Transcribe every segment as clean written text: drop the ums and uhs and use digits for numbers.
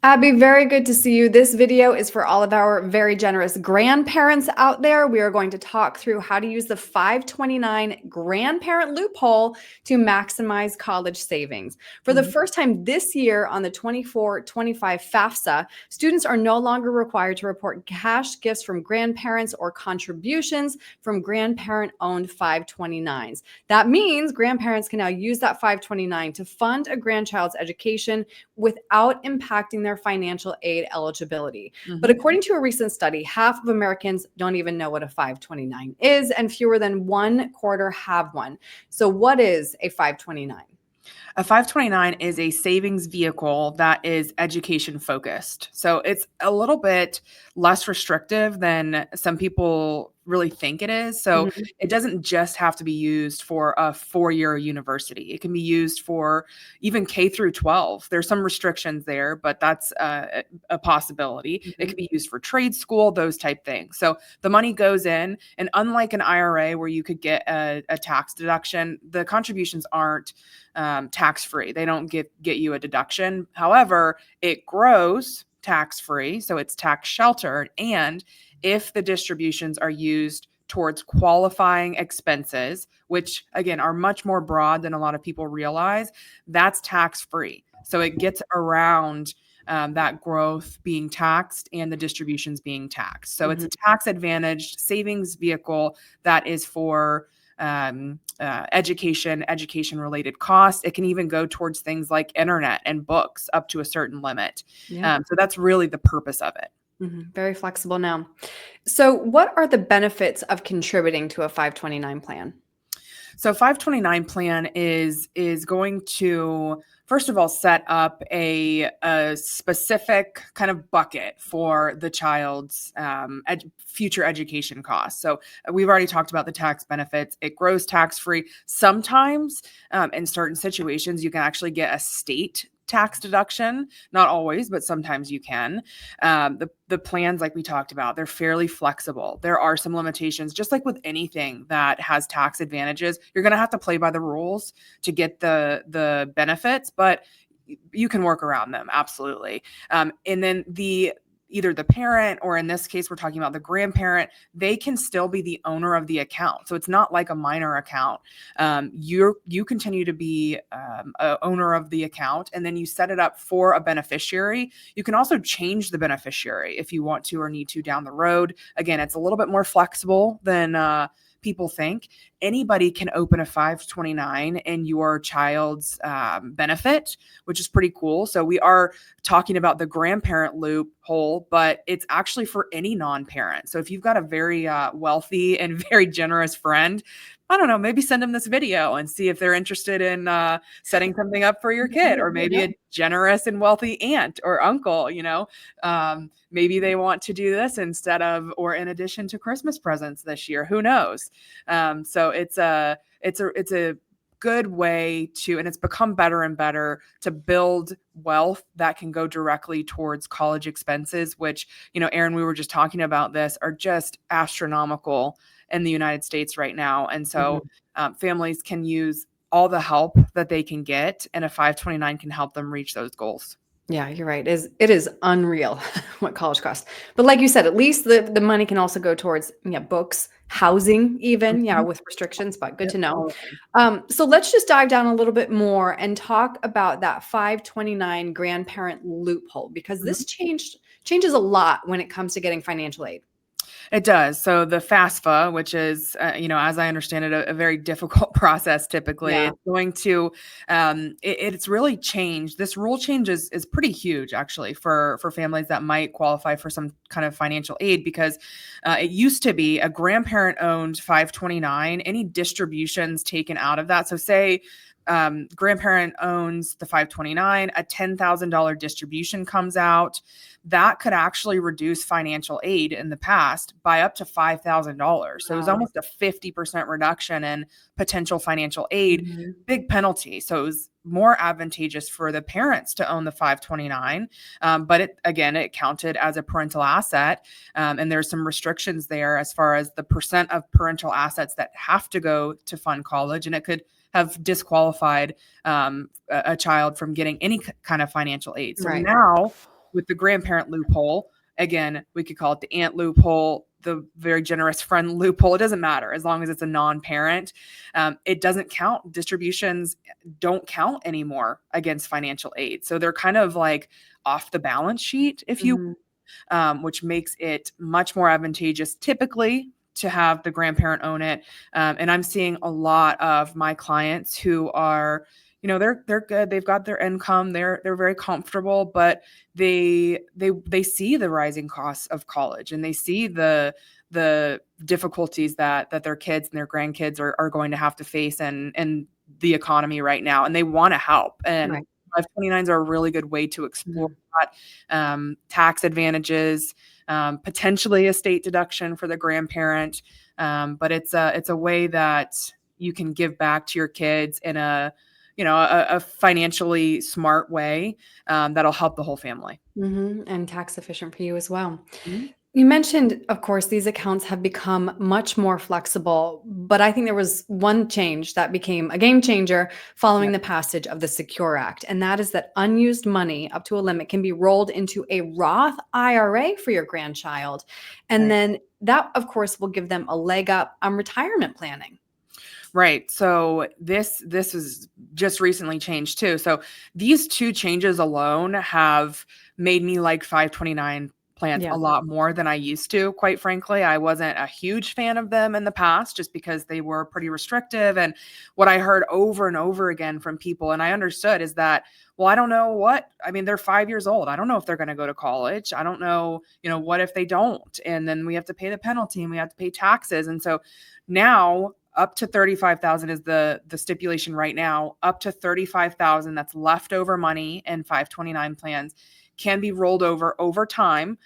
Abby, very good to see you. This video is for all of our very generous grandparents out there. We are going to talk through how to use the 529 grandparent loophole to maximize college savings. For the first time this year on the 24-25 FAFSA, students are no longer required to report cash gifts from grandparents or contributions from grandparent-owned 529s. That means grandparents can now use that 529 to fund a grandchild's education without impacting their financial aid eligibility. But according to a recent study, half of Americans don't even know what a 529 is, and fewer than 1/4 have one. So what is a 529? A 529 is a savings vehicle that is education focused. So it's a little bit less restrictive than some people really think it is. So it doesn't just have to be used for a 4-year university. It can be used for even K through 12. There's some restrictions there, but that's a possibility. It can be used for trade school, those type things. So the money goes in, and unlike an IRA where you could get a tax deduction, the contributions aren't tax-free. They don't get you a deduction. However, it grows tax-free, so it's tax sheltered. And if the distributions are used towards qualifying expenses, which again are much more broad than a lot of people realize, that's tax-free. So it gets around that growth being taxed and the distributions being taxed. So it's a tax-advantaged savings vehicle that is for education-related costs. It can even go towards things like internet and books up to a certain limit. So that's really the purpose of it. Very flexible now. So what are the benefits of contributing to a 529 plan? So 529 plan is going to, first of all, set up a specific kind of bucket for the child's future education costs. So we've already talked about the tax benefits. It grows tax-free. Sometimes in certain situations, you can actually get a state tax deduction. Not always, but sometimes you can. The plans, like we talked about, they're fairly flexible. There are some limitations, just like with anything that has tax advantages. You're going to have to play by the rules to get the benefits, but you can work around them. Absolutely. And then either the parent, or in this case, we're talking about the grandparent, they can still be the owner of the account. So it's not like a minor account. You continue to be a owner of the account, and then you set it up for a beneficiary. You can also change the beneficiary if you want to or need to down the road. Again, it's a little bit more flexible than people think. Anybody can open a 529 in your child's benefit, which is pretty cool. So we are talking about the grandparent loophole, but it's actually for any non-parent. So if you've got a very wealthy and very generous friend, I don't know, maybe send them this video and see if they're interested in setting something up for your kid, or maybe a generous and wealthy aunt or uncle, maybe they want to do this instead of, or in addition to Christmas presents this year, who knows? So it's a good way to, and it's become better and better to build wealth that can go directly towards college expenses, which, Erin, we were just talking about this, are just astronomical in the United States right now. And so families can use all the help that they can get, and a 529 can help them reach those goals. Yeah, you're right. It is unreal what college costs. But like you said, at least the money can also go towards books, housing, even, with restrictions, but good to know. So let's just dive down a little bit more and talk about that 529 grandparent loophole, because this changes a lot when it comes to getting financial aid. It does. So the FAFSA, which is, as I understand it, a very difficult process typically, it's going to, it's really changed. This rule change is pretty huge, actually, for families that might qualify for some kind of financial aid, because it used to be a grandparent-owned 529, any distributions taken out of that. So say grandparent owns the 529, a $10,000 distribution comes out, that could actually reduce financial aid in the past by up to $5,000. So it was almost a 50% reduction in potential financial aid, big penalty. So it was more advantageous for the parents to own the 529. But it counted as a parental asset. And there's some restrictions there as far as the percent of parental assets that have to go to fund college. And it could have disqualified a child from getting any kind of financial aid. So now with the grandparent loophole, again, we could call it the aunt loophole, the very generous friend loophole. It doesn't matter as long as it's a non-parent. It doesn't count. Distributions don't count anymore against financial aid. So they're kind of like off the balance sheet, if you, which makes it much more advantageous typically to have the grandparent own it. And I'm seeing a lot of my clients who are, they're good. They've got their income. They're very comfortable, but they see the rising costs of college, and they see the difficulties that their kids and their grandkids are going to have to face and the economy right now, and they want to help. And Right. 529s are a really good way to explore that. Tax advantages, potentially a state deduction for the grandparent, but it's a way that you can give back to your kids in a financially smart way that'll help the whole family. And tax efficient for you as well. Mhm. You mentioned, of course, these accounts have become much more flexible, but I think there was one change that became a game changer following the passage of the Secure Act, and that is that unused money up to a limit can be rolled into a Roth IRA for your grandchild. And then that, of course, will give them a leg up on retirement planning. Right. So this is just recently changed too. So these two changes alone have made me like 529 plans a lot more than I used to. Quite frankly, I wasn't a huge fan of them in the past just because they were pretty restrictive. And what I heard over and over again from people, and I understood, is that, well, I don't know they're 5 years old. I don't know if they're going to go to college. I don't know, what if they don't? And then we have to pay the penalty and we have to pay taxes. And so now up to 35,000 is the stipulation right now. Up to 35,000, that's leftover money in 529 plans, can be rolled over time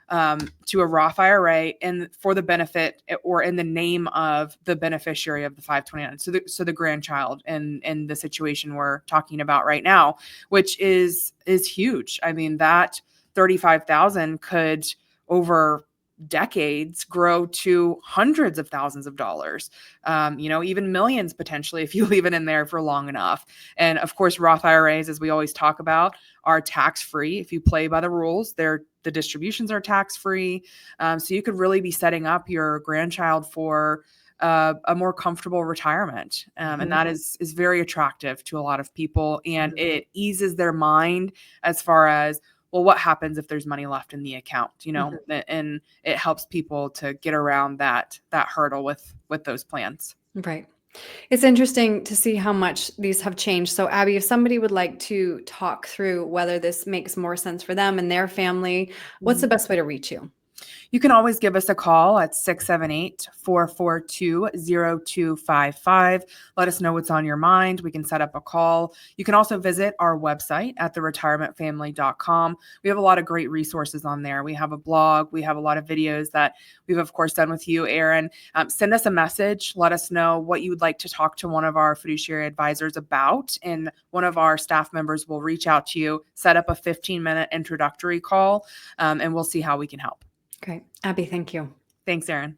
to a Roth IRA and for the benefit or in the name of the beneficiary of the 529. So the grandchild and the situation we're talking about right now, which is huge. I mean, that 35,000 could over decades grow to hundreds of thousands of dollars, even millions potentially if you leave it in there for long enough. And of course, Roth IRAs, as we always talk about, are tax-free. If you play by the rules, the distributions are tax-free. So you could really be setting up your grandchild for a more comfortable retirement. And that is very attractive to a lot of people. And it eases their mind as far as, well, what happens if there's money left in the account, and it helps people to get around that hurdle with those plans. Right. It's interesting to see how much these have changed. So, Abby, if somebody would like to talk through whether this makes more sense for them and their family, what's the best way to reach you? You can always give us a call at 678-442-0255. Let us know what's on your mind. We can set up a call. You can also visit our website at theretirementfamily.com. We have a lot of great resources on there. We have a blog. We have a lot of videos that we've, of course, done with you, Erin. Send us a message. Let us know what you would like to talk to one of our fiduciary advisors about, and one of our staff members will reach out to you, set up a 15-minute introductory call, and we'll see how we can help. Great. Abby, thank you. Thanks, Erin.